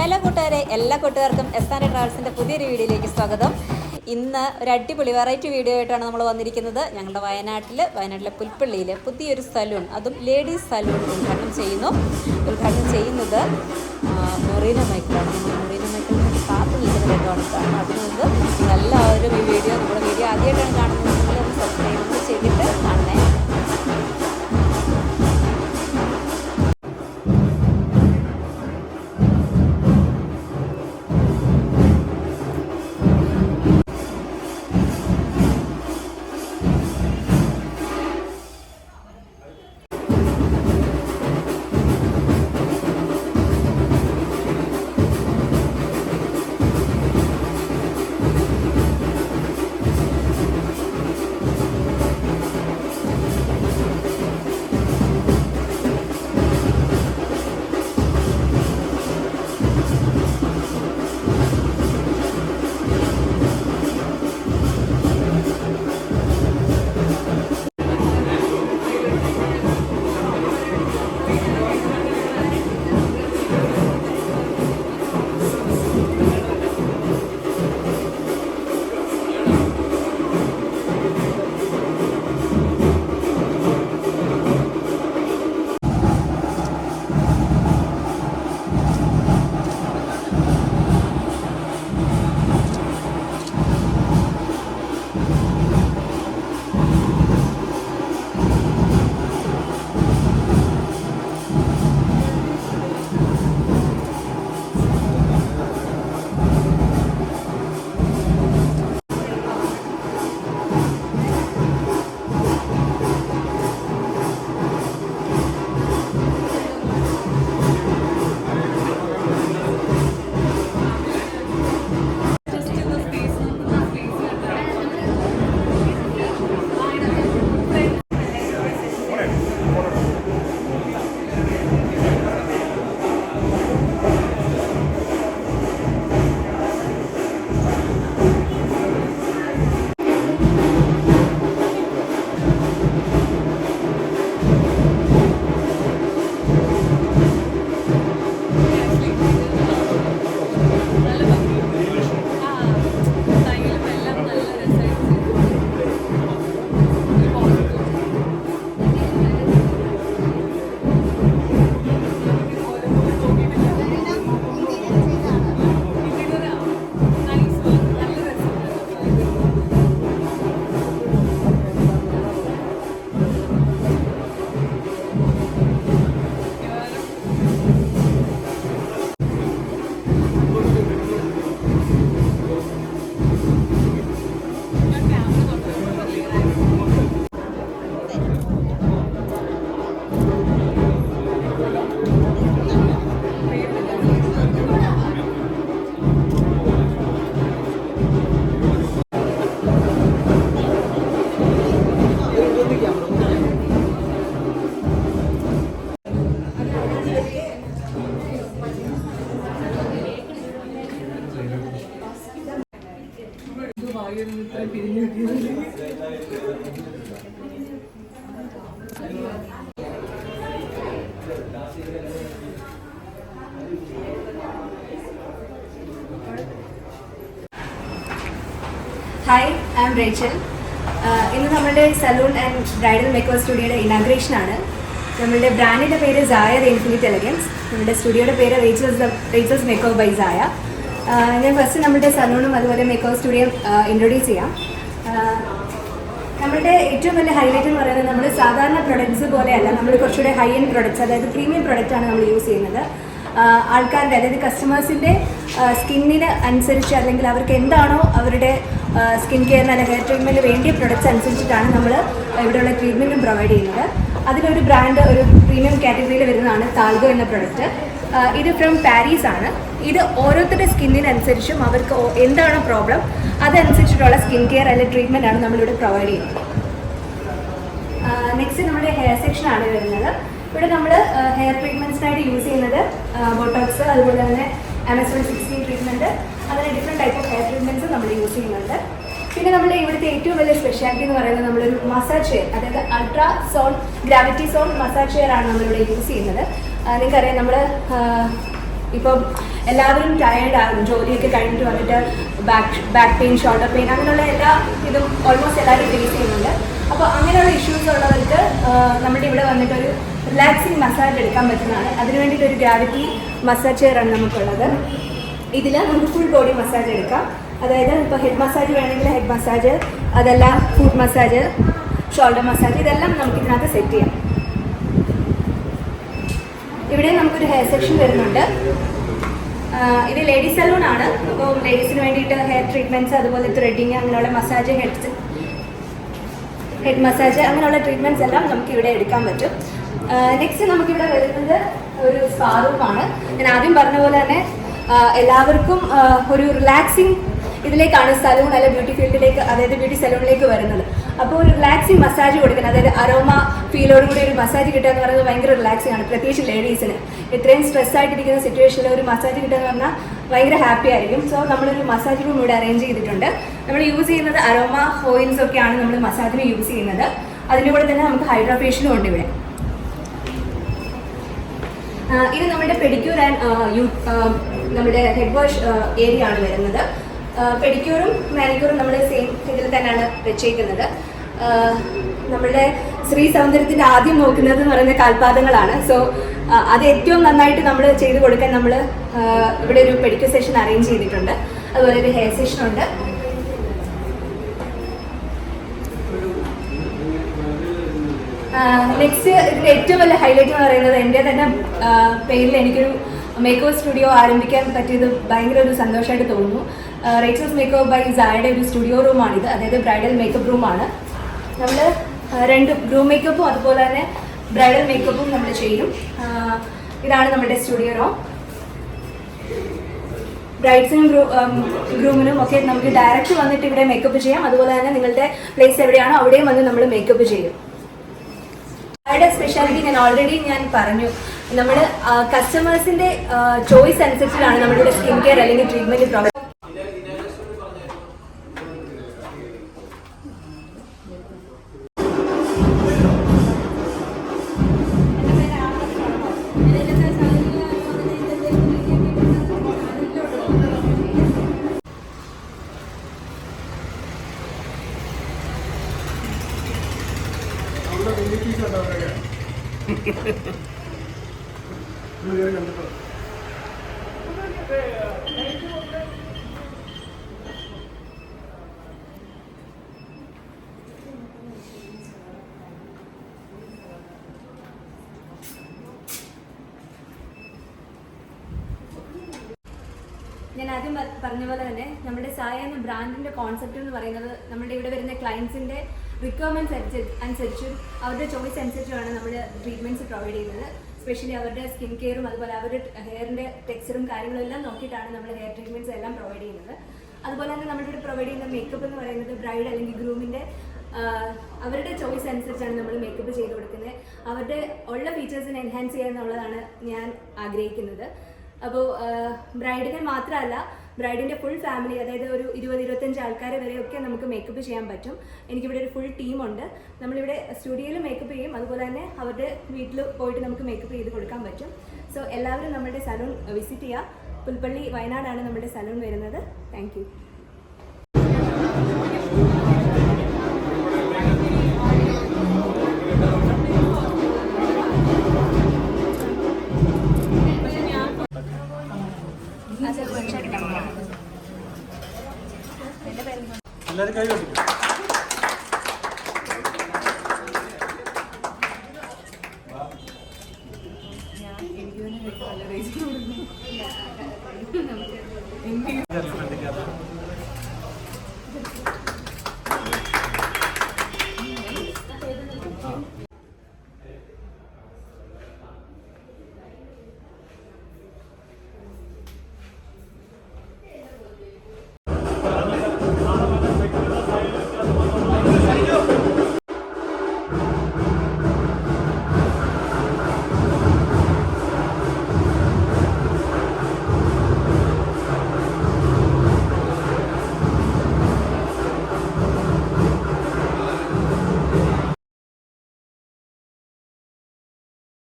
Hello കൂട്ടുകാരെ, എല്ലാ കൂട്ടുകാർക്കും എസ് ട്രാവൽസിൻ്റെ പുതിയൊരു വീഡിയോയിലേക്ക് സ്വാഗതം. ഇന്ന് ഒരു അടിപൊളി വെറൈറ്റി വീഡിയോ ആയിട്ടാണ് നമ്മൾ വന്നിരിക്കുന്നത്. ഞങ്ങളുടെ വയനാട്ടിലെ പുൽപ്പള്ളിയിൽ പുതിയൊരു സലൂൺ, അതും ലേഡീസ് സലൂൺ ഉദ്ഘാടനം ചെയ്യുന്നത് മൊറീന മൈക്കിളാണ്. മൊറീന മൈക്കിളിന് കാത്തു നിൽക്കുന്ന രംഗമാണ്. അതിനുമുമ്പ് എല്ലാവരും ഈ നമ്മുടെ വീഡിയോ ആദ്യമായിട്ടാണ് കാണുന്നത്, ഒന്ന് സബ്സ്ക്രൈബ് ചെയ്തിട്ട് കാണണേ. Hi, I am Rachel. ഇന്ന് നമ്മളുടെ സലൂൺ ആൻഡ് ബ്രൈഡൽ മേക്കോവർ സ്റ്റുഡിയോയുടെ ഇനാഗ്രേഷനാണ്. നമ്മളുടെ ബ്രാൻഡിൻ്റെ പേര് സായ ദ ഇൻഫിനിറ്റ് എലഗൻസ്. നമ്മുടെ സ്റ്റുഡിയോയുടെ പേര് റേച്ചൽസ് മേക്കോവർ ബൈ സായ. ഞാൻ ഫസ്റ്റ് നമ്മുടെ സലൂണും അതുപോലെ മേക്കോവർ സ്റ്റുഡിയോ ഇൻട്രൊഡ്യൂസ് ചെയ്യാം. നമ്മളുടെ ഏറ്റവും വലിയ ഹൈലൈറ്റ് എന്ന് പറയുന്നത് നമ്മൾ സാധാരണ പ്രൊഡക്ട്സ് പോലെയല്ല, നമ്മൾ കുറച്ചുകൂടെ ഹൈ എൻഡ് പ്രൊഡക്ട്സ്, അതായത് പ്രീമിയം പ്രൊഡക്റ്റാണ് നമ്മൾ യൂസ് ചെയ്യുന്നത്. ആൾക്കാരുടെ, അതായത് കസ്റ്റമേഴ്സിൻ്റെ സ്കിന്നിന് അനുസരിച്ച്, അല്ലെങ്കിൽ അവർക്ക് എന്താണോ അവരുടെ സ്കിൻ കെയറിന് അല്ലെങ്കിൽ ഹെയർ ട്രീറ്റ്മെൻറ്റിന് വേണ്ടിയ പ്രൊഡക്ട്സ് അനുസരിച്ചിട്ടാണ് നമ്മൾ ഇവിടെയുള്ള ട്രീറ്റ്മെൻറ്റും പ്രൊവൈഡ് ചെയ്യുന്നത്. അതിലൊരു ബ്രാൻഡ്, ഒരു പ്രീമിയം കാറ്റഗറിയിൽ വരുന്നതാണ് താൽഗോ എന്ന പ്രൊഡക്റ്റ്. ഇത് ഫ്രം പാരീസ് ആണ്. ഇത് ഓരോരുത്തരുടെ സ്കിന്നിനനുസരിച്ചും അവർക്ക് എന്താണോ പ്രോബ്ലം അതനുസരിച്ചിട്ടുള്ള സ്കിൻ കെയർ അല്ലെങ്കിൽ ട്രീറ്റ്മെൻ്റ് ആണ് നമ്മളിവിടെ പ്രൊവൈഡ് ചെയ്യുന്നത്. നെക്സ്റ്റ് നമ്മുടെ ഹെയർ സെക്ഷനാണ് വരുന്നത്. ഇവിടെ നമ്മൾ ഹെയർ ട്രീറ്റ്മെൻറ്റ്സിനായിട്ട് യൂസ് ചെയ്യുന്നത് ബോട്ടോക്സ്, അതുപോലെ തന്നെ MS-116 ട്രീറ്റ്മെൻറ്റ്, അങ്ങനെ different type of hair treatments നമ്മൾ യൂസ് ചെയ്യുന്നുണ്ട്. പിന്നെ നമ്മുടെ ഇവിടുത്തെ ഏറ്റവും വലിയ സ്പെഷ്യാലിറ്റി എന്ന് പറയുന്നത് നമ്മളൊരു മസാജ് ചെയർ, അതായത് ഗ്രാവിറ്റി സോൺ മസാജ് ചെയർ ആണ് നമ്മളിവിടെ യൂസ് ചെയ്യുന്നത്. നിങ്ങൾക്കറിയാം, നമ്മൾ ഇപ്പം എല്ലാവരും ടയേർഡ് ആകും, ജോലിയൊക്കെ കഴിഞ്ഞിട്ട് വന്നിട്ട് ബാക്ക് പെയിൻ, ഷോൾഡർ പെയിൻ അങ്ങനെയുള്ള എല്ലാ ഇതും ഓൾമോസ്റ്റ് എല്ലാവരും ഫേസ് ചെയ്യുന്നുണ്ട്. അപ്പോൾ അങ്ങനെയുള്ള ഇഷ്യൂസ് ഉള്ളവർക്ക് നമ്മുടെ ഇവിടെ വന്നിട്ടൊരു റിലാക്സിങ് മസാജ് എടുക്കാൻ പറ്റുന്നതാണ്. അതിന് വേണ്ടിയിട്ട് ഒരു ഗ്രാവിറ്റി മസാജ് ചെയറാണ് നമുക്കുള്ളത്. ഇതിൽ നമുക്ക് ഫുൾ ബോഡി മസാജ് എടുക്കാം. അതായത് ഇപ്പോൾ ഹെഡ് മസാജ് വേണമെങ്കിൽ ഹെഡ് മസാജ്, അതല്ല ഫുഡ് മസാജ്, ഷോൾഡർ മസാജ്, ഇതെല്ലാം നമുക്ക് ഇതിനകത്ത് സെറ്റ് ചെയ്യാം. ഇവിടെ നമുക്കൊരു ഹെയർ സെക്ഷൻ വരുന്നുണ്ട്. ഇത് ലേഡീസ് സലൂൺ ആണ്. അപ്പോൾ ലേഡീസിന് വേണ്ടിയിട്ട് ഹെയർ ട്രീറ്റ്മെൻറ്റ്സ്, അതുപോലെ ത്രെഡിങ്, അങ്ങനെയുള്ള മസാജ്, ഹെഡ് മസാജ് അങ്ങനെയുള്ള ട്രീറ്റ്മെൻറ്റ്സ് എല്ലാം നമുക്ക് ഇവിടെ എടുക്കാൻ പറ്റും. നെക്സ്റ്റ് നമുക്കിവിടെ വരുന്നത് ഒരു സ്പാ റൂമാണ്. ഞാൻ ആദ്യം പറഞ്ഞ പോലെ തന്നെ എല്ലാവർക്കും ഒരു റിലാക്സിങ് ഇതിലേക്കാണ് സലൂൺ അല്ലെ ബ്യൂട്ടി ഫീൽഡിലേക്ക്, അതായത് ബ്യൂട്ടി സലൂണിലേക്ക് വരുന്നത്. അപ്പോൾ ഒരു റിലാക്സിങ് മസാജ് കൊടുക്കുന്നത്, അതായത് അരോമ ഫീലോടുകൂടി ഒരു മസാജ് കിട്ടുക എന്ന് പറയുന്നത് ഭയങ്കര റിലാക്സിങ് ആണ്. പ്രത്യേകിച്ച് ലേഡീസിന് ഇത്രയും സ്ട്രെസ് ആയിട്ടിരിക്കുന്ന സിറ്റുവേഷനിൽ ഒരു മസാജ് കിട്ടുക എന്ന് പറഞ്ഞാൽ ഭയങ്കര ഹാപ്പി ആയിരിക്കും. സോ നമ്മളൊരു മസാജ് റൂം ഇവിടെ അറേഞ്ച് ചെയ്തിട്ടുണ്ട്. നമ്മൾ യൂസ് ചെയ്യുന്നത് അരോമ ഓയിൽസ് ഒക്കെയാണ് നമ്മൾ മസാജിന് യൂസ് ചെയ്യുന്നത്. അതിൻ്റെ കൂടെ തന്നെ നമുക്ക് ഹൈഡ്രാ ഫേഷ്യലും ഉണ്ട് ഇവിടെ. ഇത് നമ്മുടെ പെഡിക്യൂർ ആൻഡ് നമ്മുടെ ഹെഡ് വാഷ് ഏരിയ ആണ് വരുന്നത്. പെഡിക്യൂറും മാനിക്യൂറും നമ്മൾ സെയിം ഇതിൽ തന്നെയാണ് വെച്ചേക്കുന്നത്. നമ്മളുടെ സ്ത്രീ സൗന്ദര്യത്തിൻ്റെ ആദ്യം നോക്കുന്നത് എന്ന് പറയുന്നത് കാൽപാദങ്ങളാണ്. സോ അത് ഏറ്റവും നന്നായിട്ട് നമ്മൾ ചെയ്ത് കൊടുക്കാൻ നമ്മൾ ഇവിടെ ഒരു പെഡിക്യൂർ സെഷൻ അറേഞ്ച് ചെയ്തിട്ടുണ്ട്. അതുപോലെ ഒരു ഹെയർ സെഷൻ ഉണ്ട്. നെക്സ്റ്റ് ഇതിൻ്റെ ഏറ്റവും വലിയ ഹൈലൈറ്റ് എന്ന് പറയുന്നത് എൻ്റെ തന്നെ പേരിൽ എനിക്കൊരു മേക്ക് ഓവർ സ്റ്റുഡിയോ ആരംഭിക്കാൻ പറ്റിയത് ഭയങ്കര ഒരു സന്തോഷമായിട്ട് തോന്നുന്നു. റേച്ചൽസ് മേക്ക് ഓവർ ബൈ സായയുടെ ഒരു സ്റ്റുഡിയോ റൂമാണിത്. അതായത് ബ്രൈഡൽ മേക്കപ്പ് റൂമാണ്. നമ്മൾ രണ്ട് ഗ്രൂം മേക്കപ്പും അതുപോലെ തന്നെ ബ്രൈഡൽ മേക്കപ്പും നമ്മൾ ചെയ്യും. ഇതാണ് നമ്മുടെ സ്റ്റുഡിയോ റൂം. ബ്രൈഡ്സിനും ഗ്രൂമിനും ഒക്കെ നമുക്ക് ഡയറക്റ്റ് വന്നിട്ട് ഇവിടെ മേക്കപ്പ് ചെയ്യാം. അതുപോലെ തന്നെ നിങ്ങളുടെ പ്ലേസ് എവിടെയാണോ അവിടെയും വന്ന് നമ്മൾ മേക്കപ്പ് ചെയ്യും. യുടെ സ്പെഷ്യാലിറ്റി ഞാൻ പറഞ്ഞു. നമ്മൾ കസ്റ്റമേഴ്സിന്റെ ചോയ്സ് അനുസരിച്ചിട്ടാണ് നമ്മളുടെ സ്കിൻ കെയർ അല്ലെങ്കിൽ ട്രീറ്റ്മെന്റ് പ്രൊവൈഡ്. ഞാൻ ആദ്യം പറഞ്ഞ പോലെ തന്നെ നമ്മുടെ സായ എന്ന ബ്രാൻഡിന്റെ കോൺസെപ്റ്റ് എന്ന് പറയുന്നത് നമ്മുടെ ഇവിടെ വരുന്ന ക്ലയൻസിന്റെ റിക്വയർമെന്റ്സ് അനുസരിച്ചും അവരുടെ ചോയ്സ് അനുസരിച്ചുമാണ് നമ്മൾ ട്രീറ്റ്മെന്റ്സ് പ്രൊവൈഡ് ചെയ്യുന്നത്. സ്പെഷ്യലി അവരുടെ സ്കിൻ കെയറും അതുപോലെ അവരുടെ ഹെയറിന്റെ ടെക്സ്ചറും കാര്യങ്ങളും എല്ലാം നോക്കിയിട്ടാണ് നമ്മൾ ഹെയർ ട്രീറ്റ്മെന്റ്സ് എല്ലാം പ്രൊവൈഡ് ചെയ്യുന്നത്. അതുപോലെ തന്നെ നമ്മളിവിടെ പ്രൊവൈഡ് ചെയ്യുന്ന മേക്കപ്പ് എന്ന് പറയുന്നത് ബ്രൈഡ് അല്ലെങ്കിൽ ഗ്രൂമിന്റെ അവരുടെ ചോയ്സ് അനുസരിച്ചാണ് നമ്മൾ മേക്കപ്പ് ചെയ്ത് കൊടുക്കുന്നത്. അവരുടെ ഉള്ള ഫീച്ചേഴ്സിനെ എൻഹാൻസ് ചെയ്യുക എന്നുള്ളതാണ് ഞാൻ ആഗ്രഹിക്കുന്നത്. അപ്പോൾ ബ്രൈഡിനെ മാത്രമല്ല, ബ്രൈഡിൻ്റെ ഫുൾ ഫാമിലി, അതായത് ഒരു 20-25 ആൾക്കാരെ വരെയൊക്കെ നമുക്ക് മേക്കപ്പ് ചെയ്യാൻ പറ്റും. എനിക്കിവിടെ ഒരു ഫുൾ ടീമുണ്ട്. നമ്മളിവിടെ സ്റ്റുഡിയോയിൽ മേക്കപ്പ് ചെയ്യും, അതുപോലെ തന്നെ അവരുടെ വീട്ടിൽ പോയിട്ട് നമുക്ക് മേക്കപ്പ് ചെയ്ത് കൊടുക്കാൻ പറ്റും. സോ എല്ലാവരും നമ്മുടെ സലൂൺ വിസിറ്റ് ചെയ്യുക. പുൽപ്പള്ളി, വയനാടാണ് നമ്മുടെ സലൂൺ വരുന്നത്. Thank you. എല്ലാവരും കൈ കൊടുക്കും. ഞാൻ